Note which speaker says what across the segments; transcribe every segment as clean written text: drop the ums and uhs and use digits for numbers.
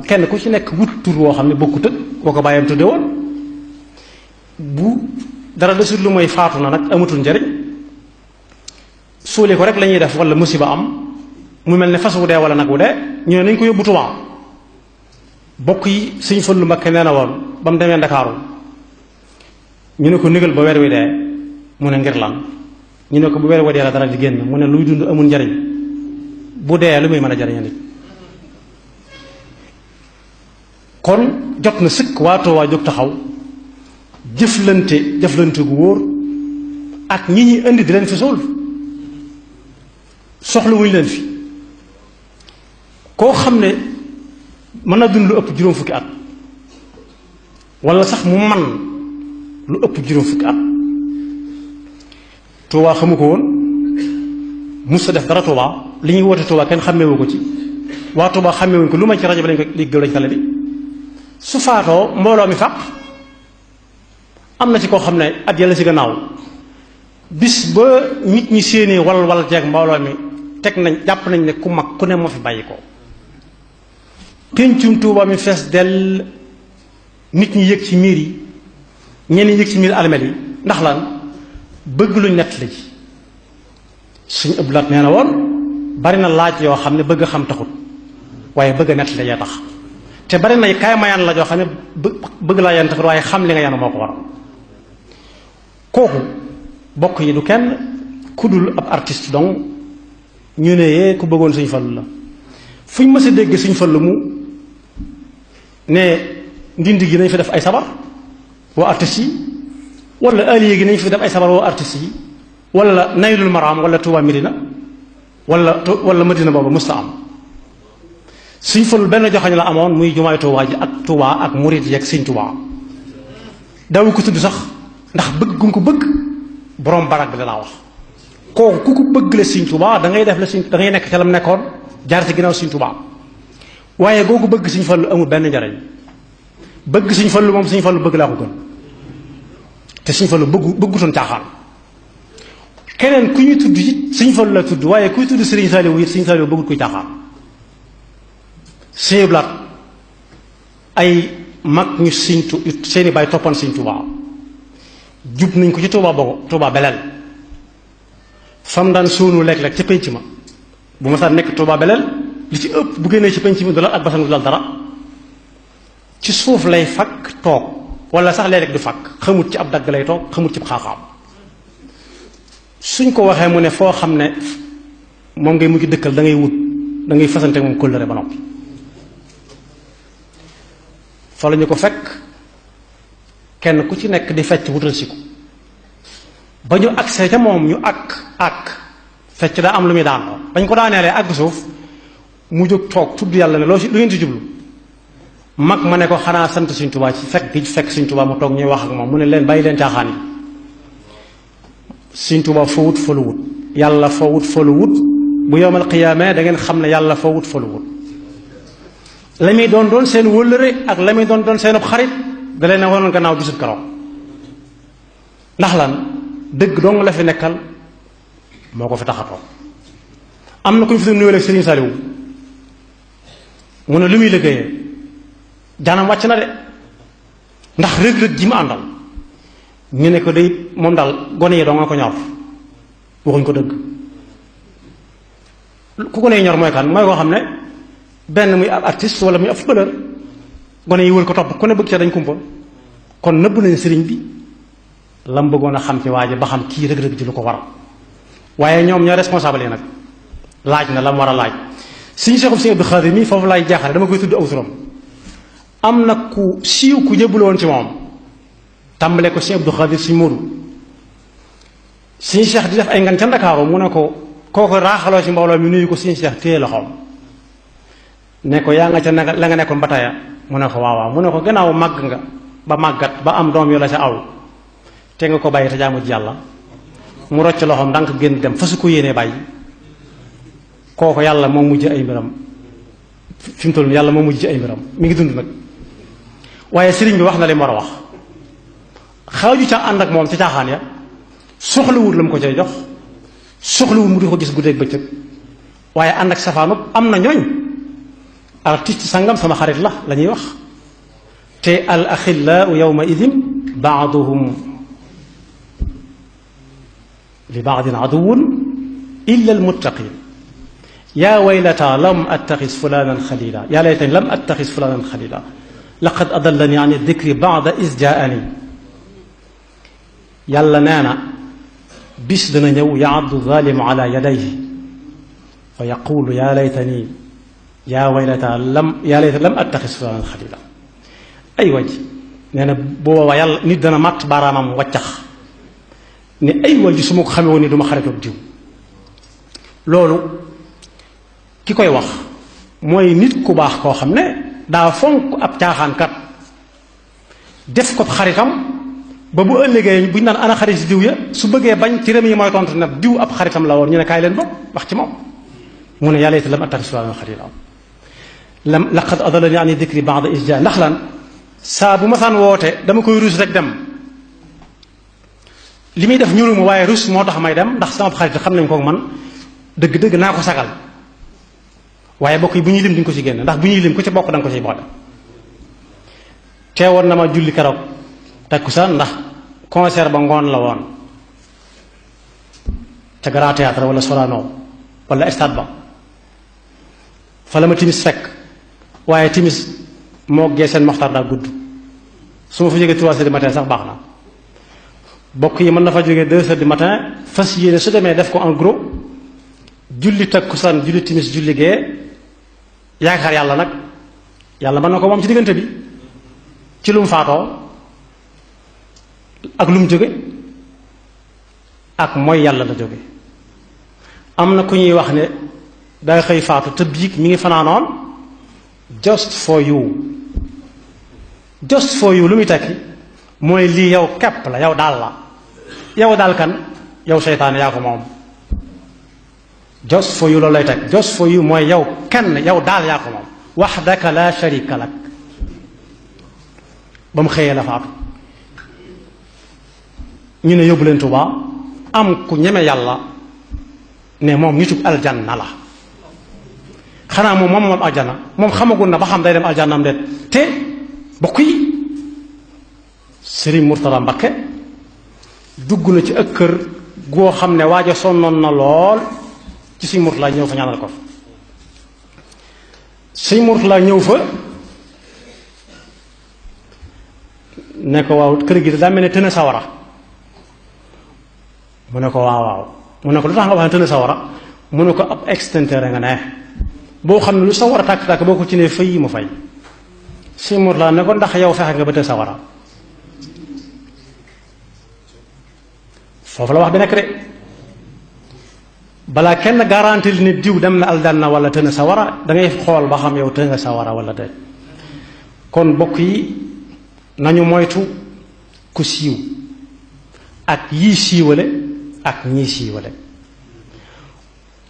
Speaker 1: kenn ku ci nekk wut tur woo xam ne bokkut ak boo ko bàyyam tudde woon bu dara desul lu mooy faatu na nag amatul njariñ suuli ko rek la ñuy def wala musiba am mu mel ne fas wu dee wala nag wu dee ñu ne nañ ko yóbbu Tuubaa bokk yi Sëñ Fallu Mbakke nee na woon ba mu demee Ndakaaru ñu ne ko négal ba weer wi dee mu ne ngir lan ñu ne ko bu weer wi dee la dara di génn mu ne luy dund amul njariñ bu dee lu muy mën a jariñ nit kon jot na sëkk waa Tuubaa jóg taxaw jëflante gu wóor ak ñi ñuy indi di leen fi suul soxla wuñu leen fi koo xam ne mën na dund lu ëpp juróom fukki at wala sax mu man lu ëpp juróom fukki at Tuubaa xamu ko woon mus sa def dara Tuubaa li ñuy woote Tuubaa kenn xàmmeewu ko ci waa Tuubaa xàmmeewuñ ko lu may ci rajo bi lañ ko liggéey lañ tale bi su faatoo mbooloo mi fàq am na ci koo xam ne at yàlla si gannaaw bis ba nit ñi séenee wal jeeg mbooloo mi teg nañ jàpp nañ ne ku mag ku ne moo fi bàyyi ko péncum Tuubaa mi fees dell nit ñi yëg ci miir yi ñenn yëg ci miir almel yi ndax lan bëgg luñ nett la ji suñu ëpp lat nee na woon bari na laaj yoo xam ne bëgg xam taxut waaye bëgg a nett la yaa tax te bari na kaay ma yan la joo xam ne bëgg laa yan taxut waaye xam li nga yan moo ko waral kooku bokk yi du kenn ku dul ab artiste donc ñu ne yee ku bëggoon Sëñ Fallu la fu ñu mës a dégg Sëñ Fallu mu ne ndindi gi nañ fi def ay sabar woo artistes yi wala allié gi nañ fi def ay sabar woo artistes yi wala Naylul Maram wala Touba Medina wala Medina boobu musta am Sëñ Fallu benn joxañ la amoon muy jumaay Touba ji ak Touba ak murid yi ak Sëñ Touba daw ko tudd sax ndax bëgg gu ko bëgg borom barak bi danaa wax kooku ku ko bëgg la Sëñ Touba da ngay def la Sëñ da ngay nekk ca lam nekkoon jaar ci ginnaaw Sëñ Touba waaye googu bëgg Sëñ Fallu amul benn njariñ bëgg Sëñ Fallu moom Sëñ Fallu bëgg laa ko gën te Sëñ Fallu bëggutoon caaxaan keneen ku ñuy tudd it Sëñ Fallu la tudd waaye kuy tudd Sëriñ Saaliwu it Sëñ Saaliwu bëggut koy caaxaan Sëñ Blaat ay mag ñu seeni baay toppoon Sëñ Touba jub nañ ko ci Touba Bogo Touba Belel fam daan sóonu léeg-léeg ca penc ma bu ma saa nekk Touba Belel li ci ëpp bu génnee ci penc mi du la ak basan du dal dara ci suuf lay fakk toog wala sax léeg-léeg du fakk xamut ci ab dagg lay toog xamut ci xaaxaam suñ ko waxee mu ne foo xam ne moom ngay mujj dëkkal da ngay wut da ngay fasante moom kóllëre ba noppi fa la ñu ko fekk kenn ku ci nekk di fecc wutal si ko ba ñu agsee ca moom ñu ak fecc daa am lu muy daan bañ ko daaneelee àgg suuf mu jóg toog tudd yàlla ne lu ngeen ci jublu mag ma ne ko xanaa sant Sëñ Tuubaa ci fekk Sëñ Tuubaa mu toog ñuy wax ak moom mu ne leen bàyyi leen caaxaan yi Sëñ Tuubaa foo wut fa lu wut yàlla foo wut fa lu wut bu yowmal qiyaamee da ngeen xam ne yàlla foo wut fa lu wut la muy doon seen wëllëre ak la muy doon seen xarit da leen a waroon gannaaw gisut keroog ndax lan dëgg dong la fi nekkal moo ko fi taxatoo am na ku ñu fi doon nuyoo ak Sëriñ Saaliwu mu ne lu muy liggéeyee jaanam wàcc na de ndax rëg-rëg ji mu àndal ñu ne ko day moom daal gone yi doo nga ko ñor waxuñ ko dëgg ku gone yi ñor mooy kan mooy koo xam ne benn muy ab artiste wala muy ab footballeur gone yi wër ko topp ku ne bëgg ca dañ kumpa kon nëbb nañ sëriñ bi lam bëggoon a xam ci waa ji ba xam kii rëg-rëg ji lu ko war waaye ñoom ñoo responsable yi nag laaj na la mu war a laaj Sëñ Seexum Sëñ Abdu Xaadir mi foofu laay jaaxale dama koy tudd aw turam am na ku siiw ku jébbalu woon ci moom tàmbale ko Sëñ Abdu Xaadir Sëñ Moodu Sëñ Seex di def ay ngan ca Ndakaaru mu ne ko kooku raaxaloo ci mbooloo mi nuyu ko Sëñ Seex téye loxoom ne ko yaa nga ca la nga nekkoon ba taya mu ne ko waawaaw mu ne ko gannaaw màgg nga ba màggat ba am doom yu la ca aw te nga ko bàyyi te jaamu ji yàlla mu rocc loxoom ndànk génn dem fasu ko yéenee bàyyi kooku yàlla moo mujj ay mbiram fi mu toll yàlla moo mujj ci ay mbiram mi ngi dund nag waaye sëriñ bi wax na li mu war a wax xaaju ca ànd ak moom ca caaxaan ya soxlawut la mu ko cay jox soxlawut mu di ko gis guddeeg bëccëg waaye ànd ak safaanub am na ñooñ artiste sangam sama xarit la ñuy wax te al axillaau yawma idin baaduhum li baadin aduwun illa almuttaqin yaa waylata lam attaxis fulanan xalila yaa laytani lam attaxis fulanan xalila laqad adallani an dikri baada is jaani yàlla nee na bis dana ñëw yaaddu zalimu ala yadayhi fa yaqulu yaa laytani yaa waylata lam attaxis fulanan xalila ay waj nee na booba yàlla nit dana matt baaraamam waccax ne ay waj su ma ko xamee woon ni du ma xaritoog diw loolu ki koy wax mooy nit ku baax koo xam ne daa fonk ab caaxaankat def ko xaritam ba bu ëllëgee bu ñu naan ana xarit si diw ya su bëggee bañ ci rem yi mooy tontu nag diw ab xaritam la woon ñu ne kaay leen bokk wax ci moom mu ne yàlla it lam attaxis fulanan xalila laqad adallani an dikri ba'da iz jaa ndax lan saa bu ma saan woote dama koy rus rek dem li muy def ñuulu ma waaye rus moo tax may dem ndax sama xarit xam nañ ko man dëgg-dëgg naa ko sagal waaye bokk yi bu ñuy lim di nga ko ci génn ndax bu ñuy lim ku ci bokk da nga ko ciy boole teewoon na ma julli keroog takkusaan ndax concert ba ngoon la woon ca Grand Théâtre wala Sorano wala stade ba fa la ma timis fekk waaye timis moo gee seen moxtar daa gudd su ma fa jógee 3 heures du matin sax baax na bokk yi mën na fa jógee 2 heures du matin fas yéene su demee def ko en gros julli takkusaan julli timis julli gee yaakaar yàlla nag yàlla mën na ko moom ci diggante bi ci lu mu faatoo ak lu mu jóge ak mooy yàlla la jóge am na ku ñuy wax ne day xëy faatu te biig mi ngi fanaanoon just for you lu muy tekki mooy lii yow kepp la yow daal kan yow seytaane yaa ko moom just for you loolu lay teg just for you mooy yow kenn yow daal yaa ko moom wahdaka la sharika lak ba mu xëyee la faatu ñu ne yóbbu leen Tuubaa am ku ñeme yàlla ne moom nitub aljanna la xanaa moom aljanna moom xamagul na ba xam day dem aljanna am déet te bokk yi Sëriñ Murtada Mbakke dugg na ci ak kër goo xam ne waaja sonnoon na lool ci Sëriñ Murtada ñëw fa ñaanal ko fa Sëriñ Murtada ñëw fa ne ko waaw kër gi daa mel ne tëna sawara mu ne ko waaw mu ne ko lu tax nga wax ne tëna sawara mu ne ko ab extincteur nga ne boo xam ne lu sawara tàkk-tàkk boo ko ci ne fay mu fay Sëriñ Murtada ne ko ndax yow fexe nga ba tëna sawara foofu la wax bi nekk de balaa kenn garantil ne diw dem na aljanna wala tëna sawara dangay xool ba xam yow tëna sawara wala déet kon bokk yi nañu moytu ku siiw ak yii siiwale ak ñii siiwale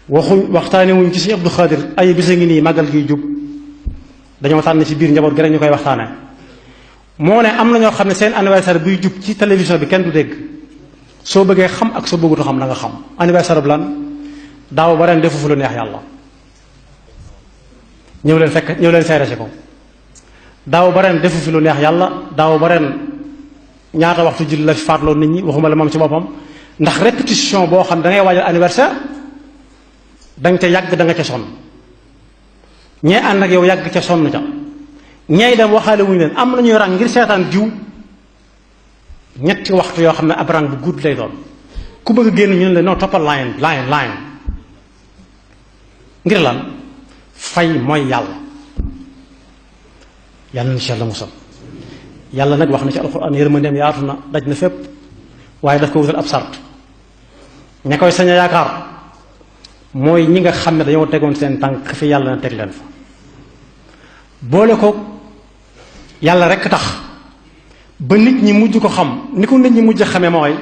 Speaker 1: waxtaane wuñ ci Sëriñ Abdou Khadir ay bisa ngi nii màggal gi jub dañoo tànn ci biir njaboot gi rek ñu koy waxtaane moo ne am na ñoo xam ne seen anniversaire buy jub ci télévision bi kenn du dégg soo bëggee xam ak soo bëggutu xam na nga xam anniversaire bu lan daaw ba ren defu fu lu neex yàlla ñëw leen seere si ko daaw ba ren defu fi lu neex yàlla daaw ba ren ñaata waxtu julli la fi faatloo nit ñi waxuma la moom ci boppam ndax répétition boo xam da ngay waajal anniversaire da nga ca yàgg da nga ca sonn ñee ànd ak yow yàgg ca sonn ca ñeey dem waxaale wuñu leen am na ñuy rang ngir seetaan diw ñetti waxtu yoo xam ne ab rang bu gudd lay doon ku bëgg a génn ñu ne la non toppal line ngir lan fay mooy yàlla yàlla na ci yàlla musal yàlla nag wax na ci alxuraan yërmandeem yaatu na daj na fépp waaye daf ko wutal ab sart ña koy sañ a yaakaar mooy ñi nga xam ne dañoo tegoon seen tànk fi yàlla na teg leen fa boole ko yàlla rekk tax ba nit ñi mujj ko xam ni ko nit ñi mujj xamee mooy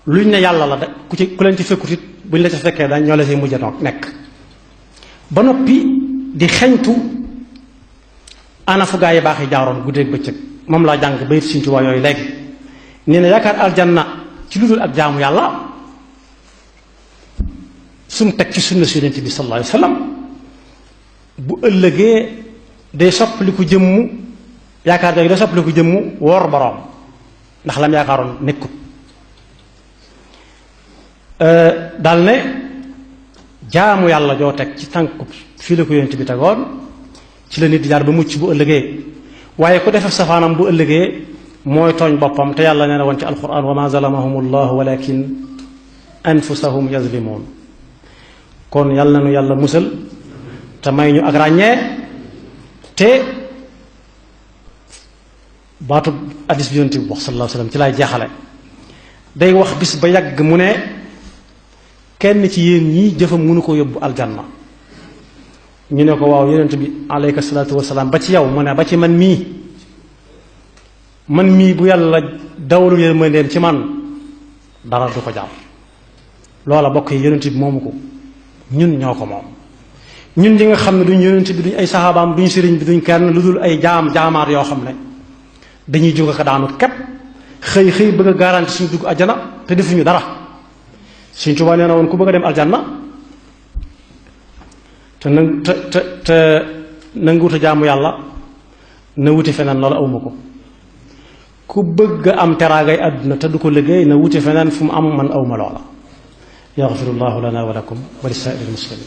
Speaker 1: luñ ne yàlla la de ku leen ci fekkut it buñ la ca fekkee dañ ñoo la say mujj a nekk ba noppi di xeñtu ana fu gaa yi baax yi jaaroon guddeeg bëccëg moom laa jàng bayit Sëriñ Tuubaa yooyu léegi nee na yaakaar aljanna ci lu dul ak jaamu yàlla sum teg ci sunna si Yonent bi sallallahu alayhi wa sallam bu ëllëgee day soppaliku jëmmu yaakaar jooju day soppaliku jëmmu woor boroom ndax lam yaakaaroon nekkut dal ne jaamu yàlla joo teg ci tànku fii la ko yonent bi tegoon ci la nit di jaar ba mucc bu ëllëgee waaye ku defef safaanam bu ëllëgee mooy tooñ boppam te yàlla nee na woon ci alquran wa ma zalamahum llahu walakin anfusahum yazlimun kon yàlla na nu yàlla musal te may ñu ak ràññee te baatu addis bi yonent bi wax sallallahu alayhi wasallam ci lay jeexale day wax bis ba yàgg mu ne kenn ci yéen ñii jëfam mënu ko yóbbu aljanna ñu ne ko waaw yonent bi alayka salaatu wasalaam ba ci yow mu ne ba ci man mii bu yàlla dawlu yërmandeem ci man dara du ko jaar loola bokk yi yonent bi moomu ko ñun ñoo ko moom ñun ñi nga xam ne duñ yonent bi duñ ay saxaabaam duñ sëriñ bi duñ kenn lu dul ay jaamaar yoo xam ne dañuy jóg ak daanu képp xëy bëgg a garanti suñu dugg àjjana te defuñu dara Sëriñ Tuubaa nee na woon ku bëgg a dem aljanna te nanguwut a jaamu yàlla na wuti feneen loolu awma ko ku bëgg am teraangay àdduna te du ko liggéey na wuti feneen fu mu am man awma loola yaxfirullahu lana wa lakum wa li saa'iril muslimin